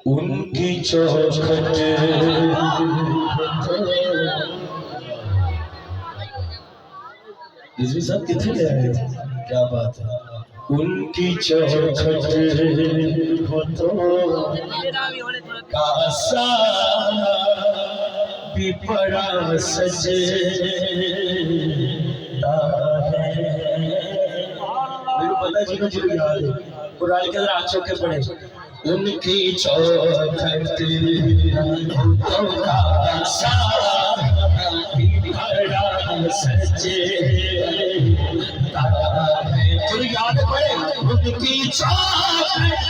उनकी चौखट रिजवी साहब कितने ले आए? क्या बात है। उनकी चौखट हो तो कासा भी बड़ा सजे मेरे पता जी को याद है कुरान के अंदर आंखों के पड़े उनकी चौखट तो कासा भी बड़ा सजे याद पड़े उनकी चौखट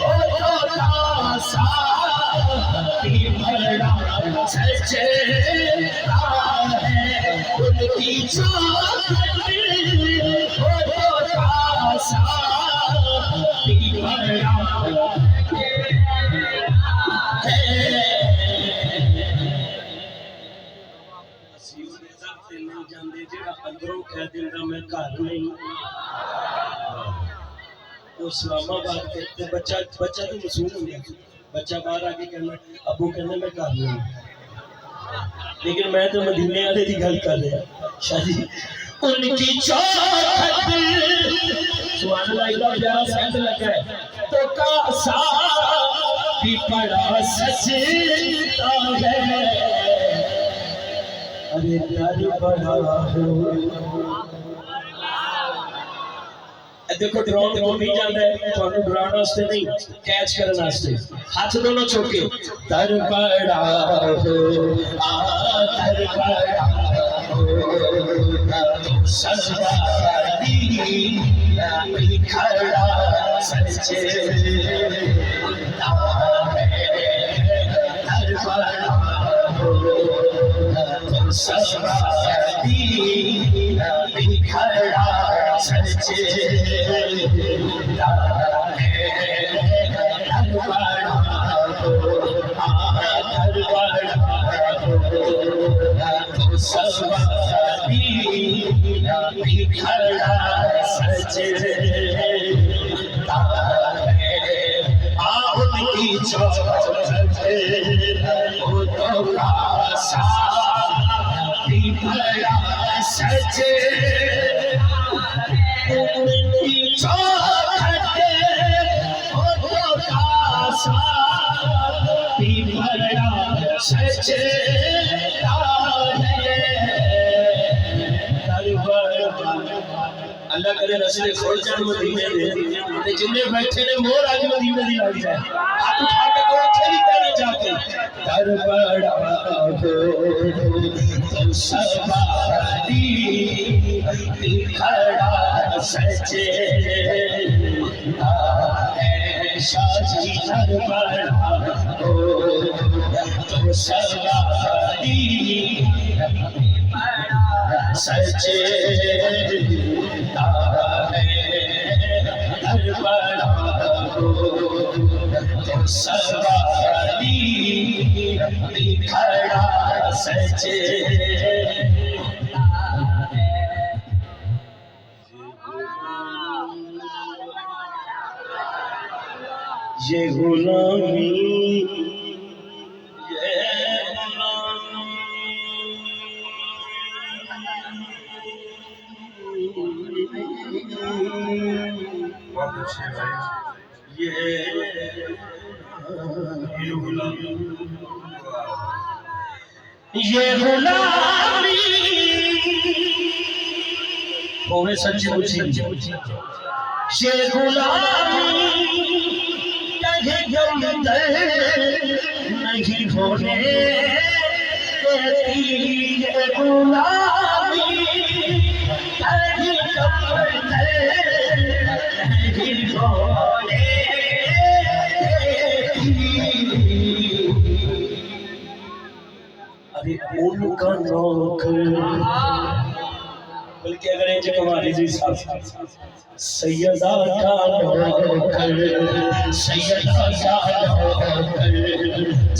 तो कासा भी बड़ा सजे उनकी चौखट तो कासा भी बड़ा अंदरों कह दिंदा मैं घर नहीं इस्लामाबाद के बच्चा तो मासूम हो गया बच्चा बाहर आके कहना अबू कहना मैं घर नहीं लेकिन मैं तो मदीने वाले की गल कर रहा शादी उनकी चौखट सुभान अल्लाह इतना प्यारा सेंस लगा है तो कासा भी बड़ा सजता है अरे प्यार बड़ा हो देखो ड्रोन को नहीं जाता है ਤੁਹਾਨੂੰ ਡਰਾਉਣ ਵਾਸਤੇ ਨਹੀਂ ਕੈਚ ਕਰਨ ਵਾਸਤੇ ਹੱਥ ਦੋਨੋਂ ਚੁੱਕ ਕੇ ਦਰ ਬੜਾ ਹੋ ਆ ਦਰ ਬੜਾ ਹੋ ਸਰਦਾਰੀ ਨਹੀਂ ਖੜਾ ਸੱਚੇ ਦਰ ਬੜਾ ਹੋ सरस्वती बिखरा सच्चे सरस्वती बिखरा सच्चे उनकी चौखट हो तो कासा सच्चे उनकी चौखट हो तो कासा भी बड़ा सच्चे अल्लाह करे रसूल खोल जान मदीने दे ते जिन्ने बैठे ने मोर आज मदीने दी लग जाए हाथ उठा के दो अच्छे नहीं कहने जाके दर बड़ा हो सरस्वती बिखरा सच्चे शादी दर बड़ा हो सरस्वती सच्चे दर बड़ा हो सरस्वती बिखरा सच्चे ये गुलामी ये गुलामी होवे सच्ची मुझी ये गुलामी कहीं गमदे नहीं होने देती ये गुलामी कहीं गमदे नहीं होने अरे उनका नौकर बल्कि अगर ये कमाली जी साहब सैयदा का नौकर सैयदा का नौकर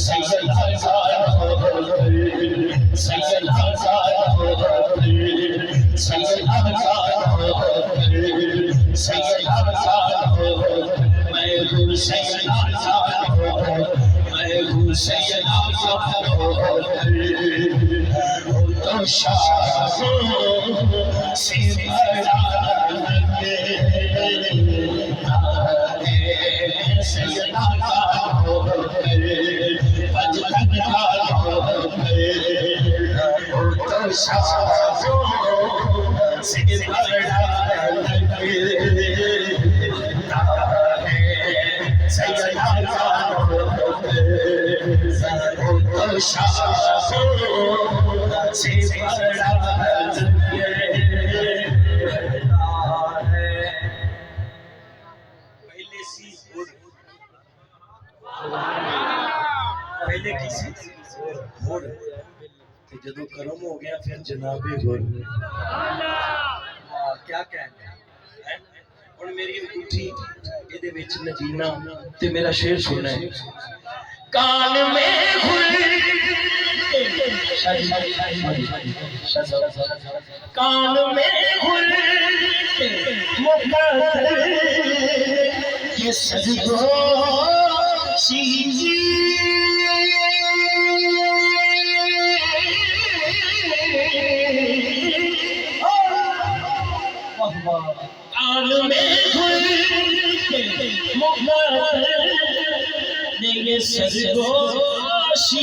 सैयदा का नौकर सैयदा का नौकर सैयदा का नौकर सैयदा का नौकर मैं सैयदा का सैयदा तो शाहों से बड़ा सैयदा तो शाहों से बड़ा पहले किसी होड़ ते जदों करम हो गया फिर जनाबे होड़ क्या कहना है हुण मेरी अंगूठी इहदे विच नजीना ते मेरा शेर सुनना है कान में कान में ये सजगोशी कान में ये सजगोशी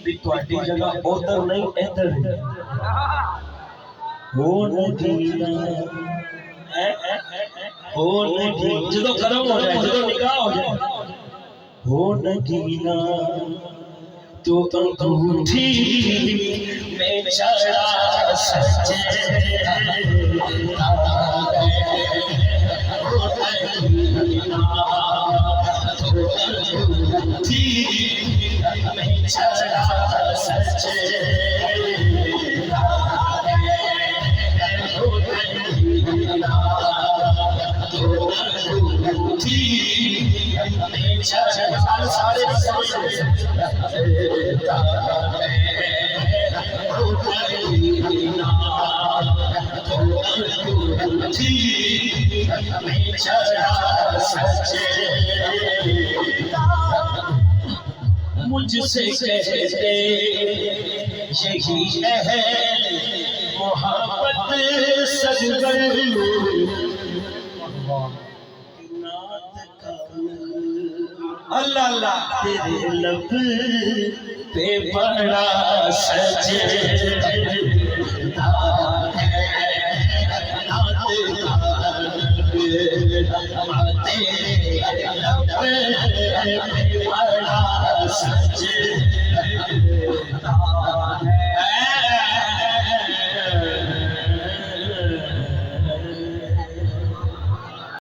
भी तुहाडी जगह उधर नहीं इधर हो नगीना हो नगी जदों करम हो जाए जदों निकाह हो जाए हो नगीना तो अंगूठी में चढ़ा सच्चे मुझसे कहते यही है मोहब्बत सजगर अल्लाह अल्लाह तेरे लब पे बड़ा सजदा है